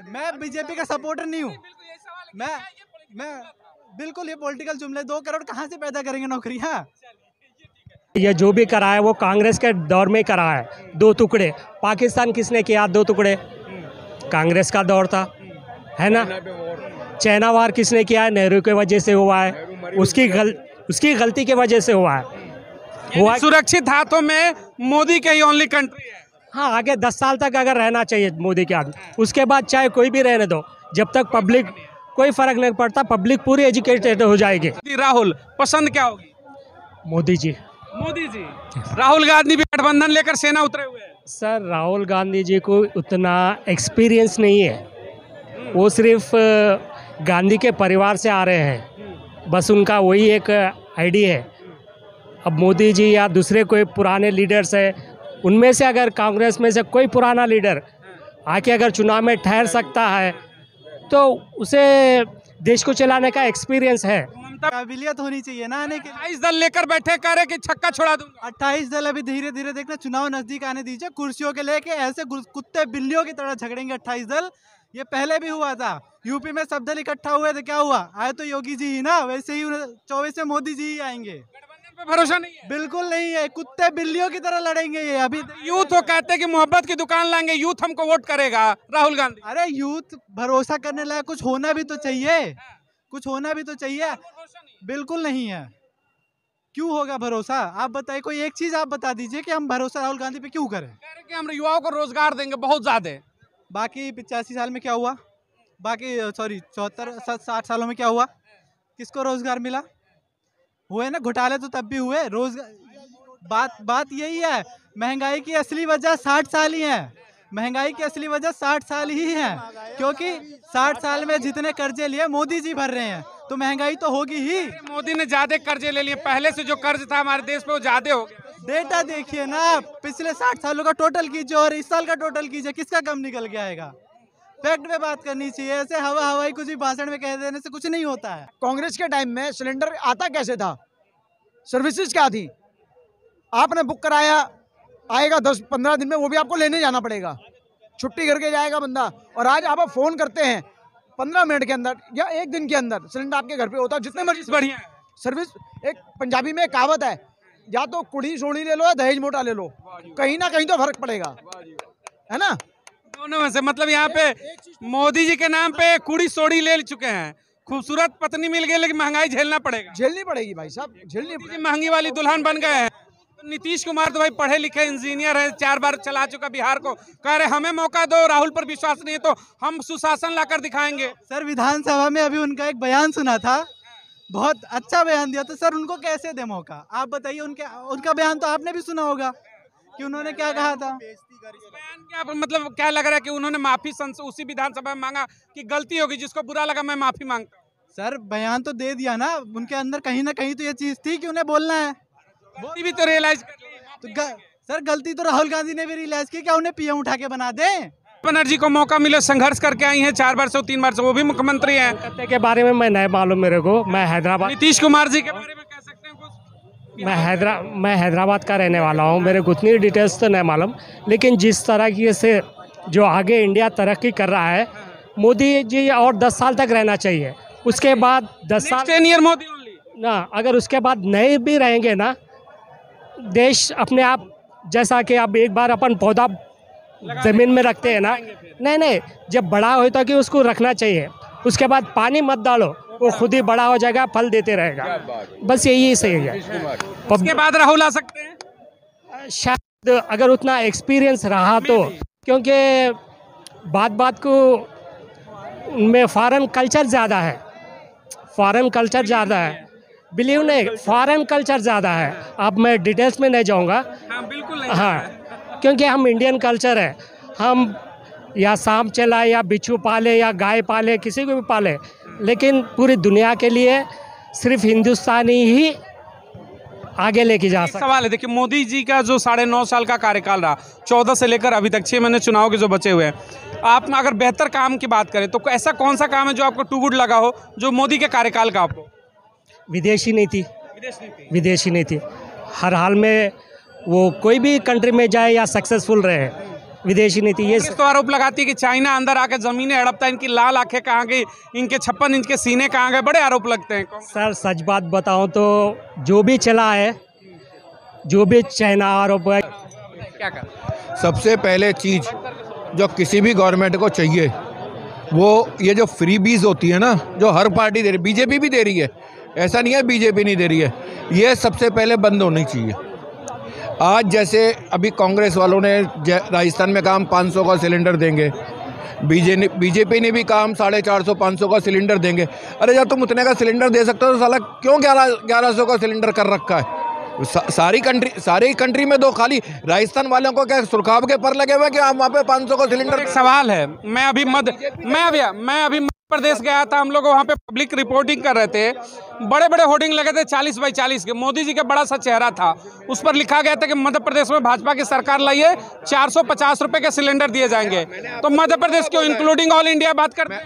मैं बीजेपी का सपोर्टर नहीं हूँ। मैं बिल्कुल, ये पॉलिटिकल जुमले, 2 करोड़ कहाँ से पैदा करेंगे नौकरियाँ? ये जो भी करा है वो कांग्रेस के दौर में करा है। 2 टुकड़े पाकिस्तान किसने किया? 2 टुकड़े कांग्रेस का दौर था, है ना। चाइना वार किसने किया है? नेहरू की वजह से हुआ है, उसकी गलती की वजह से हुआ है। सुरक्षित हाथों में मोदी का ही ओनली कंट्री है। हाँ, आगे 10 साल तक अगर रहना चाहिए मोदी के हाथ, उसके बाद चाहे कोई भी रहने दो, जब तक पब्लिक कोई फर्क नहीं पड़ता, पब्लिक पूरी एजुकेटेड हो जाएगी। राहुल पसंद क्या होगी? मोदी जी। राहुल गांधी भी गठबंधन लेकर सेना उतरे हुए हैं। सर, राहुल गांधी जी को उतना एक्सपीरियंस नहीं है, वो सिर्फ गांधी के परिवार से आ रहे हैं, बस उनका वही एक आईडी है। अब मोदी जी या दूसरे कोई पुराने लीडर्स है, उनमें से अगर कांग्रेस में से कोई पुराना लीडर आके अगर चुनाव में ठहर सकता है तो उसे देश को चलाने का एक्सपीरियंस है। काबिलियत होनी चाहिए ना आने के। 28 दल लेकर बैठे, कह रहे कि छक्का छोड़ा दूंगा। 28 दल अभी धीरे धीरे देखना, चुनाव नजदीक आने दीजिए, कुर्सियों के लेके ऐसे कुत्ते बिल्लियों की तरह झगड़ेंगे 28 दल। ये पहले भी हुआ था, यूपी में सब दल इकट्ठा हुए थे, क्या हुआ? आए तो योगी जी ही ना, वैसे ही 24 में मोदी जी ही आएंगे। भरोसा नहीं है? बिल्कुल नहीं है, कुत्ते बिल्लियों की तरह लड़ेंगे ये। अभी यूथ वो कहते हैं कि मोहब्बत की दुकान लाएंगे, यूथ हमको वोट करेगा राहुल गांधी। अरे यूथ भरोसा करने लायक कुछ होना भी तो चाहिए, कुछ होना भी तो चाहिए। बिल्कुल नहीं है, क्यों होगा भरोसा? आप बताइए, कोई एक चीज आप बता दीजिए कि हम भरोसा राहुल गांधी पे क्यों करें। कह रहे कि हम युवाओं को रोजगार देंगे बहुत ज्यादा। बाकी 85 साल में क्या हुआ? बाकी 74-60 सालों में क्या हुआ? किसको रोजगार मिला? हुए ना घोटाले, तो तब भी हुए। रोजगार बात यही है, महंगाई की असली वजह 60 साल ही है। महंगाई की असली वजह 60 साल ही है, क्योंकि 60 साल में जितने कर्जे लिए मोदी जी भर रहे हैं, तो महंगाई तो होगी ही। मोदी ने ज्यादा कर्जे ले लिए, पहले से जो कर्ज था हमारे देश पे वो ज्यादा हो गया। डेटा देखिए ना, पिछले 60 सालों का टोटल कीजिए और इस साल का टोटल कीजिए, किसका कम निकल के आएगा? फैक्ट पे बात करनी चाहिए, ऐसे हवाई कुछ भी भाषण में कह देने से कुछ नहीं होता है। कांग्रेस के टाइम में सिलेंडर आता कैसे था? सर्विसेज क्या थी? आपने बुक कराया, आएगा 10-15 दिन में, वो भी आपको लेने जाना पड़ेगा, छुट्टी करके जाएगा बंदा। और आज आप फोन करते हैं 15 मिनट के अंदर या 1 दिन के अंदर सिलेंडर आपके घर पे होता है। जितने मर्जी बढ़िया है सर्विस। एक पंजाबी में एक कहावत है, या तो कुड़ी सोनी ले लो या दहेज मोटा ले लो, कहीं ना कहीं तो फर्क पड़ेगा, है ना। दोनों में से मतलब यहाँ पे मोदी जी के नाम पे कुड़ी सोड़ी ले चुके हैं, खूबसूरत पत्नी मिल गई, लेकिन महंगाई झेलना पड़ेगा। झेलनी पड़ेगी भाई साहब, झेलनी पड़ेगी। महंगी वाली दुल्हन बन गए हैं। तो नीतीश कुमार तो भाई पढ़े लिखे इंजीनियर है, 4 बार चला चुका बिहार को, कह रहे हमें मौका दो, राहुल पर विश्वास नहीं है तो हम सुशासन लाकर दिखाएंगे। सर, विधानसभा में अभी उनका एक बयान सुना था, बहुत अच्छा बयान दिया था सर। उनको कैसे दे मौका, आप बताइए। उनका बयान तो आपने भी सुना होगा कि उन्होंने क्या कहा था। बयान क्या मतलब, क्या लग रहा है कि उन्होंने माफी उसी विधानसभा में मांगा कि गलती होगी, जिसको बुरा लगा मैं माफी मांगता हूं। सर, बयान तो दे दिया ना, उनके अंदर कहीं ना कहीं तो ये चीज थी कि उन्हें बोलना है। गलती भी तो रियलाइज कर ली। तो सर, गलती तो राहुल गांधी ने भी रियलाइज की, क्या उन्हें पीएम उठा के बना दें? बनर्जी को मौका मिले, संघर्ष करके आई हैं 4 बार से 3 बार से, वो भी मुख्यमंत्री हैं। कलकत्ते के बारे में मैं नहीं मालूम मेरे को, मैं हैदराबाद, नीतीश कुमार जी के बारे में कह सकते हैं कुछ? मैं हैदराबाद का रहने वाला हूँ, मेरे को उतनी डिटेल्स तो नहीं मालूम, लेकिन जिस तरह की से जो आगे इंडिया तरक्की कर रहा है, मोदी जी और 10 साल तक रहना चाहिए। उसके बाद 10 साल 10 ईयर मोदी ओनली ना, अगर उसके बाद नहीं भी रहेंगे ना, देश अपने आप, जैसा कि अब एक बार अपन पौधा जमीन में रखते हैं ना, नहीं, जब बड़ा हो तो कि उसको रखना चाहिए, उसके बाद पानी मत डालो, वो खुद ही बड़ा हो जाएगा, फल देते रहेगा, बस यही सही है। उसके बाद राहुल आ सकते हैं शायद, अगर उतना एक्सपीरियंस रहा तो, क्योंकि बात को उनमें फॉरेन कल्चर ज़्यादा है, बिलीव नहीं, फॉरेन कल्चर ज़्यादा है। अब मैं डिटेल्स में नहीं जाऊंगा। बिल्कुल नहीं। हाँ, क्योंकि हम इंडियन कल्चर है, हम या सांप चला या बिच्छू पाले या गाय पाले, किसी को भी पाले, लेकिन पूरी दुनिया के लिए सिर्फ हिंदुस्तानी ही आगे लेके जा सकते। सवाल है, देखिए मोदी जी का जो 9.5 साल का कार्यकाल रहा, 14 से लेकर अभी तक 6 महीने चुनाव के जो बचे हुए हैं, आप अगर बेहतर काम की बात करें तो ऐसा कौन सा काम है जो आपको टू गुड लगा हो, जो मोदी के कार्यकाल का आपको? विदेशी नीति हर हाल में, वो कोई भी कंट्री में जाए या सक्सेसफुल रहे, विदेशी नीति ये कांग्रेस तो आरोप लगाती है कि चाइना अंदर आके जमीनें हड़पता है, इनकी लाल आंखें कहाँ गई, इनके 56 इंच के सीने कहाँ गए, बड़े आरोप लगते हैं। सर सच बात बताऊं तो जो भी चला है, जो भी चाइना आरोप है, क्या कर सबसे पहले चीज़ जो किसी भी गवर्नमेंट को चाहिए वो ये जो फ्रीबीज होती है ना, जो हर पार्टी दे रही, बीजेपी भी दे रही है, ऐसा नहीं है बीजेपी नहीं दे रही है, ये सबसे पहले बंद होनी चाहिए। आज जैसे अभी कांग्रेस वालों ने राजस्थान में कहा हम 500 का सिलेंडर देंगे, बीजेपी ने भी कहा हम 450-500 का सिलेंडर देंगे। अरे जब तुम उतने का सिलेंडर दे सकते हो तो साला क्यों 1100 का सिलेंडर कर रखा है? सारी कंट्री में दो, खाली राजस्थान वालों को क्या सुरखाब के पर लगे हुए कि हम वहाँ पे 500 का सिलेंडर। एक सवाल है, मैं अभी मध्य प्रदेश गया था, हम लोग वहाँ पे पब्लिक रिपोर्टिंग कर रहे थे, बड़े बड़े होर्डिंग लगे थे 40 बाई 40 के, मोदी जी का बड़ा सा चेहरा था, उस पर लिखा गया था कि मध्य प्रदेश में भाजपा की सरकार लाई है, 450 रुपए के सिलेंडर दिए जाएंगे। तो मध्य प्रदेश क्यों इंक्लूडिंग ऑल इंडिया बात करते हैं?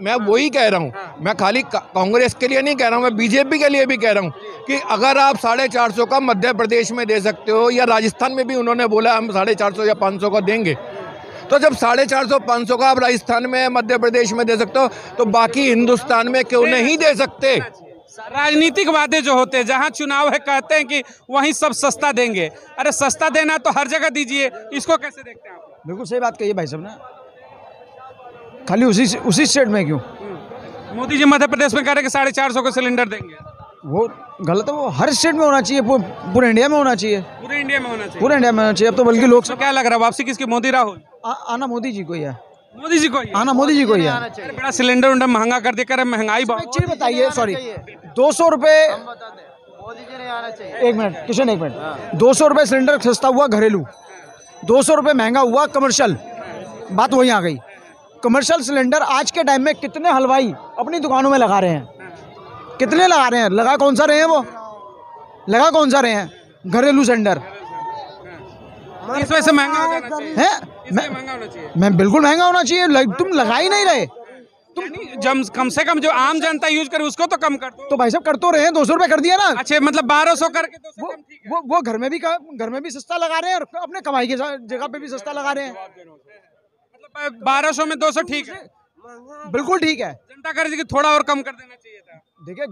मैं वही कह रहा हूँ, मैं खाली कांग्रेस के लिए नहीं कह रहा हूँ, मैं बीजेपी के लिए भी कह रहा हूँ कि अगर आप 450 का मध्य प्रदेश में दे सकते हो, या राजस्थान में भी उन्होंने बोला हम 450 या 500 का देंगे, तो जब 450-500 का आप राजस्थान में मध्य प्रदेश में दे सकते हो तो बाकी हिंदुस्तान में क्यों नहीं दे सकते? राजनीतिक वादे जो होते हैं, जहां चुनाव है कहते हैं कि वहीं सब सस्ता देंगे। अरे सस्ता देना तो हर जगह दीजिए, इसको कैसे देखते हैं आप? बिल्कुल सही बात कही है भाई साहब ने, खाली उसी स्टेट में क्यों? मोदी जी मध्य प्रदेश में कह रहे हैं कि 450 का सिलेंडर देंगे, वो गलत है। वो हर स्टेट में होना चाहिए, पूरे इंडिया में होना चाहिए, पूरे इंडिया में होना चाहिए, पूरे इंडिया में होना चाहिए। अब तो बल्कि लोग तो क्या लग रहा है वापसी किसकी, मोदी राहुल? आना मोदी जी को ही है, मोदी जी को ही? आना मोदी जी को ही है। अरे बड़ा सिलेंडर उंडर महंगा कर दिया, कर महंगाई एक बहुत। चीज बताइए, सॉरी 200 रुपए, एक मिनट किशन, एक मिनट, 200 रुपए सिलेंडर सस्ता हुआ घरेलू, 200 रुपए महंगा हुआ कमर्शियल, बात वहीं आ गई। कमर्शियल सिलेंडर आज के टाइम में कितने हलवाई अपनी दुकानों में लगा रहे हैं, कितने लगा रहे हैं? लगा कौन सा रहे हैं? वो लगा कौन सा रहे हैं? घरेलू सिलेंडर इस वजह से महंगा हो जाना चाहिए, है। महंगा होना चाहिए। मैं बिल्कुल महंगा होना चाहिए, तुम लगा ही नहीं रहे। तुम कम से कम जो आम जनता यूज करे उसको तो कम कर दो। तो भाई साहब कर तो रहे हैं, 200 रुपए कर दिया ना। अच्छा, मतलब 1200 करके तो वो घर में भी सस्ता लगा रहे हैं और अपने कमाई की जगह पे भी सस्ता लगा रहे हैं। मतलब 1200 में 200 ठीक है, बिल्कुल ठीक है। जनता कह रही थी कि थोड़ा और कम कर देना चाहिए था। देखिए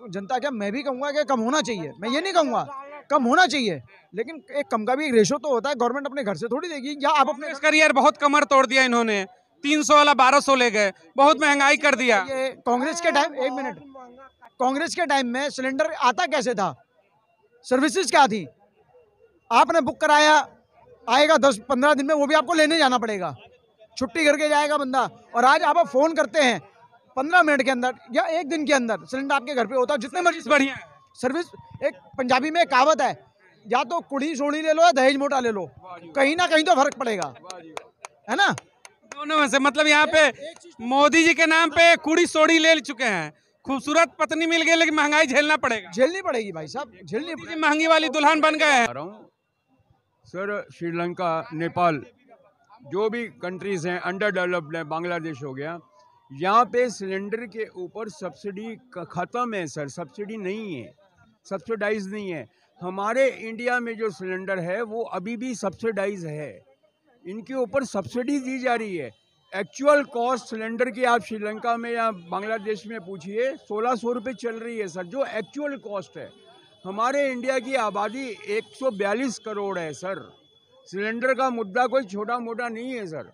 जनता क्या, मैं भी कहूँगा कि कम होना चाहिए, मैं ये नहीं कहूँगा कम होना चाहिए, लेकिन एक कम का भी एक रेशो तो होता है। गवर्नमेंट अपने घर से थोड़ी देगी, या आप अपने इसका यार बहुत कमर तोड़ दिया इन्होंने, 300 वाला 1200 ले गए, बहुत महंगाई कर दिया। ये कांग्रेस के टाइम, एक मिनट, कांग्रेस के टाइम में सिलेंडर आता कैसे था? सर्विसेज क्या थी? आपने बुक कराया, आएगा 10-15 दिन में, वो भी आपको लेने जाना पड़ेगा, छुट्टी करके जाएगा बंदा। और आज आप फ़ोन करते हैं 15 मिनट के अंदर या 1 दिन के अंदर सिलेंडर आपके घर पे होता है, जितने मर्जी बढ़िया है सर्विस। एक पंजाबी में कहावत है, या तो कुड़ी सोनी ले लो या दहेज मोटा ले लो, कहीं ना कहीं तो फर्क पड़ेगा, है ना? दोनों में से। मतलब यहाँ पे मोदी जी के नाम पे कुड़ी सोड़ी ले चुके हैं, खूबसूरत पत्नी मिल गई, लेकिन महंगाई झेलना पड़ेगा, झेलनी पड़ेगी भाई साहब, झेलनी पड़ेगी। महंगी वाली दुल्हन बन गए हैं। सर श्रीलंका, नेपाल, जो भी कंट्रीज़ हैं अंडर डेवलप्ड हैं, बांग्लादेश हो गया, यहाँ पे सिलेंडर के ऊपर सब्सिडी ख़त्म है सर, सब्सिडी नहीं है, सब्सिडाइज नहीं है। हमारे इंडिया में जो सिलेंडर है वो अभी भी सब्सिडाइज है, इनके ऊपर सब्सिडी दी जा रही है। एक्चुअल कॉस्ट सिलेंडर की आप श्रीलंका में या बांग्लादेश में पूछिए, 1600 रुपये चल रही है सर, जो एक्चुअल कॉस्ट है। हमारे इंडिया की आबादी 142 करोड़ है सर, सिलेंडर का मुद्दा कोई छोटा मोटा नहीं है सर।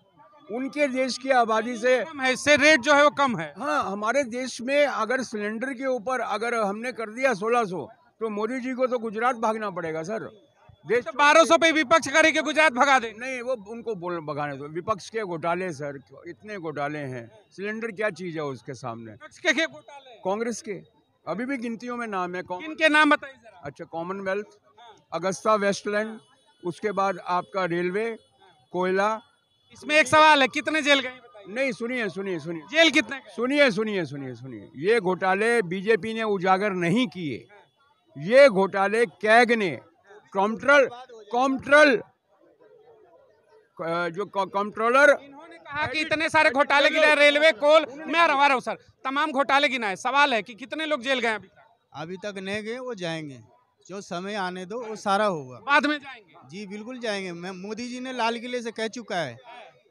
उनके देश की आबादी से इससे रेट जो है वो कम है। हाँ, हमारे देश में अगर सिलेंडर के ऊपर अगर हमने कर दिया 1600, तो मोदी जी को तो गुजरात भागना पड़ेगा सर। देश तो 1200 पे विपक्ष करे कि गुजरात भगा दे। नहीं, वो उनको भगाने दो। विपक्ष के घोटाले सर, इतने घोटाले हैं, सिलेंडर क्या चीज़ है उसके सामने। के घोटाले? कांग्रेस के अभी भी गिनतियों में नाम है। किनके नाम बताइए जरा। अच्छा, कॉमनवेल्थ, अगस्ता वेस्टलैंड, उसके बाद आपका रेलवे, कोयला। इसमें एक सवाल है, कितने जेल गए? नहीं, सुनिए, जेल कितने? सुनिए, ये घोटाले बीजेपी ने उजागर नहीं किए, ये घोटाले कैग ने, कंट्रोलर इन्होंने कहा कि इतने सारे घोटाले गिनाए, रेलवे, कोल, मैं आ रहा हूँ सर, तमाम घोटाले गिनाए। सवाल है कि कितने लोग जेल गए अभी तक? अभी तक नहीं गए, वो जाएंगे। जो समय आने दो वो सारा होगा। बाद में जाएंगे। जी बिल्कुल जाएंगे। मैं मोदी जी ने लाल किले से कह चुका है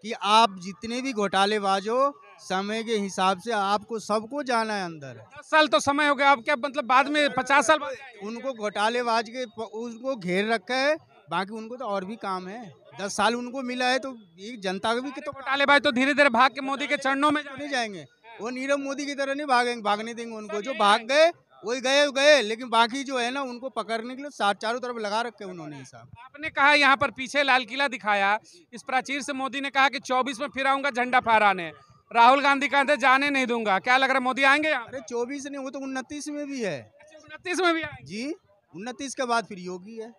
कि आप जितने भी घोटालेबाज हो, समय के हिसाब से आपको सबको जाना है अंदर। 10 साल तो समय हो गया, अब क्या मतलब बाद में 50 साल बाद जाएंगे? उनको घोटालेबाज के उनको घेर रखा है, बाकी उनको तो और भी काम है। 10 साल उनको मिला है तो ये जनता को भी तो घोटालेबाज तो धीरे धीरे भाग के मोदी के चरणों में नहीं जाएंगे। वो नीरव मोदी की तरह नहीं भागेंगे, भागने देंगे उनको। जो भाग गए वही गए, लेकिन बाकी जो है ना उनको पकड़ने के लिए चारों तरफ लगा रखे उन्होंने हिसाब। आपने कहा यहाँ पर पीछे लाल किला दिखाया, इस प्राचीर से मोदी ने कहा कि 24 में फिर आऊंगा झंडा फहराने। राहुल गांधी कहते जाने नहीं दूंगा, क्या लग रहा है मोदी आएंगे यहाँ? अरे 24 नहीं, वो तो 29 में भी है। 29 में भी आएंगे? जी 29 के बाद फिर योगी है।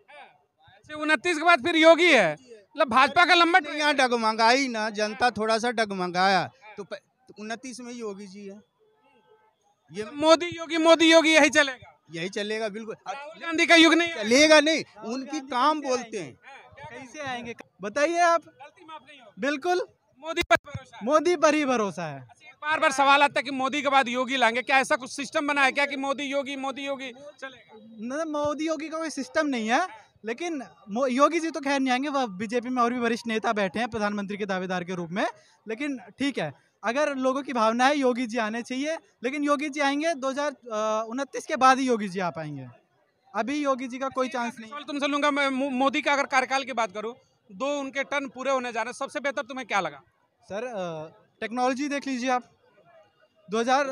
29 के बाद फिर योगी है, मतलब भाजपा का लंबा यहाँ डगमगाई ना, जनता थोड़ा सा डगमगाया तो 29 में योगी जी है। ये मोदी योगी यही चलेगा? यही चलेगा बिल्कुल। राहुल गांधी का युग नहीं चलेगा नहीं, उनकी काम बोलते हैं। कैसे आएंगे बताइए आप? गलती माफ नहीं होगी। बिल्कुल मोदी पर भरोसा है। मोदी पर ही भरोसा है। बार बार सवाल आता है कि मोदी के बाद योगी लाएंगे, क्या ऐसा कुछ सिस्टम बना है क्या कि मोदी योगी चलेगा? न, मोदी योगी का कोई सिस्टम नहीं है, लेकिन योगी जी तो खैर नहीं आएंगे। वह बीजेपी में और भी वरिष्ठ नेता बैठे हैं प्रधानमंत्री के दावेदार के रूप में। लेकिन ठीक है, अगर लोगों की भावना है योगी जी आने चाहिए, लेकिन योगी जी आएंगे 2029 के बाद ही योगी जी आ पाएंगे। अभी योगी जी का कोई चांस नहीं। सवाल तुमसे लूंगा मैं, मोदी का अगर कार्यकाल की बात करूं, 2 उनके टर्म पूरे होने जा रहे हैं, सबसे बेहतर तुम्हें क्या लगा? सर टेक्नोलॉजी देख लीजिए आप। 2000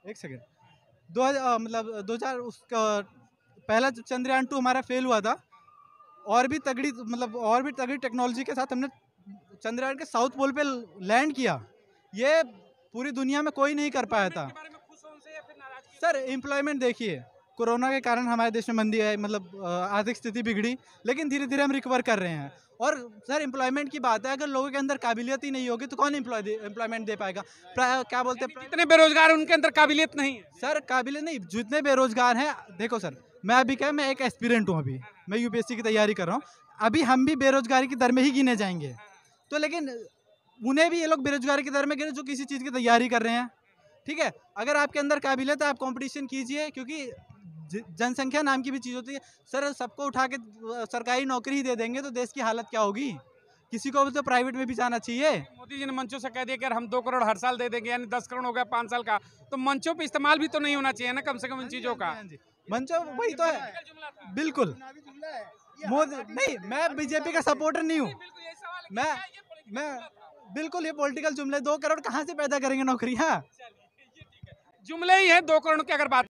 एक सेकेंड 2000 2000 उसका पहला चंद्रयान 2 हमारा फेल हुआ था, और भी तगड़ी टेक्नोलॉजी के साथ हमने चंद्रयान के साउथ पोल पे लैंड किया। ये पूरी दुनिया में कोई नहीं कर पाया था। सर एम्प्लॉयमेंट देखिए, कोरोना के कारण हमारे देश में मंदी है, आर्थिक स्थिति बिगड़ी, लेकिन धीरे धीरे हम रिकवर कर रहे हैं। और सर एम्प्लॉयमेंट की बात है, अगर लोगों के अंदर काबिलियत ही नहीं होगी तो कौन एम्प्लॉयमेंट दे पाएगा? क्या बोलते हैं, जितने बेरोजगार हैं उनके अंदर काबिलियत नहीं है। सर काबिलियत नहीं, जितने बेरोजगार हैं। देखो सर, मैं एक एस्पिरेंट हूँ, अभी मैं यूपीएससी की तैयारी कर रहा हूँ। अभी हम भी बेरोजगारी की दर में ही गिने जाएंगे, तो लेकिन उन्हें भी ये लोग बेरोजगारी की दर में गिने जो किसी चीज़ की तैयारी कर रहे हैं। ठीक है, अगर आपके अंदर काबिलियत है आप कंपटीशन कीजिए, क्योंकि जनसंख्या नाम की भी चीज़ होती है। सर सबको उठा के सरकारी नौकरी ही दे देंगे तो देश की हालत क्या होगी? किसी को भी तो प्राइवेट में भी जाना चाहिए। मोदी जी ने मंचों से कह दिया कि यार हम 2 करोड़ हर साल दे देंगे, यानी 10 करोड़ हो गया 5 साल का, तो मंचों पे इस्तेमाल भी तो नहीं होना चाहिए ना कम से कम इन चीज़ों का? मंचो वही तो है, बिल्कुल। मोदी नहीं, मैं बीजेपी का सपोर्टर नहीं हूँ। मैं बिल्कुल, ये पॉलिटिकल जुमले। 2 करोड़ कहाँ से पैदा करेंगे नौकरियाँ? जुमले ही है 2 करोड़ की अगर बात